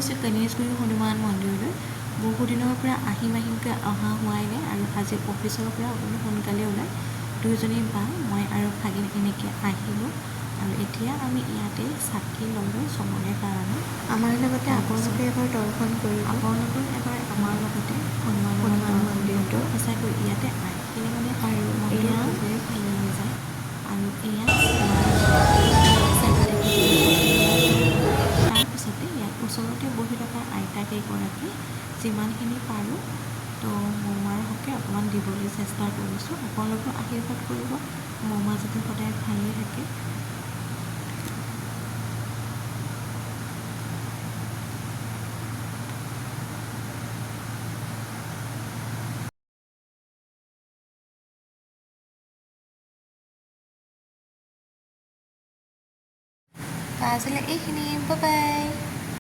আহিছোঁ গণেশগুৰি হনুমান মন্দিৰলৈ। বহু দিনৰ পৰা আহিম অহা হোৱাই নাই আৰু আজি অফিচৰ পৰা অকণমান সোনকালে ওলাই দুয়োজনী বা মই আৰু ভাগিন এনেকৈ আহিলোঁ আৰু এতিয়া আমি ইয়াতে চাকি ল'লোঁ চবৰে কাৰণে। আমাৰ লগতে আপোনালোকে এবাৰ দৰ্শন কৰিব, আপোনালোকেও এবাৰ আমাৰ লগতে হনুমান মন্দিৰটো সঁচাকৈ ইয়াতে আহিলে মানে আৰু এয়া খুবেই ভাল লাগি যায়। আৰু এয়া তাৰপিছতে ইয়াত ওচৰতে বহি থকা আইতা কেইগৰাকী যিমানখিনি পাৰোঁ তো মোমাৰ হকে অকণমান দিবলৈ চেষ্টা কৰিছোঁ। আপোনালোকেও আশীৰ্বাদ কৰিব, মোমা যাতে সদায় ভালেই থাকে। আজিলৈ এইখিনি, বাই বাই।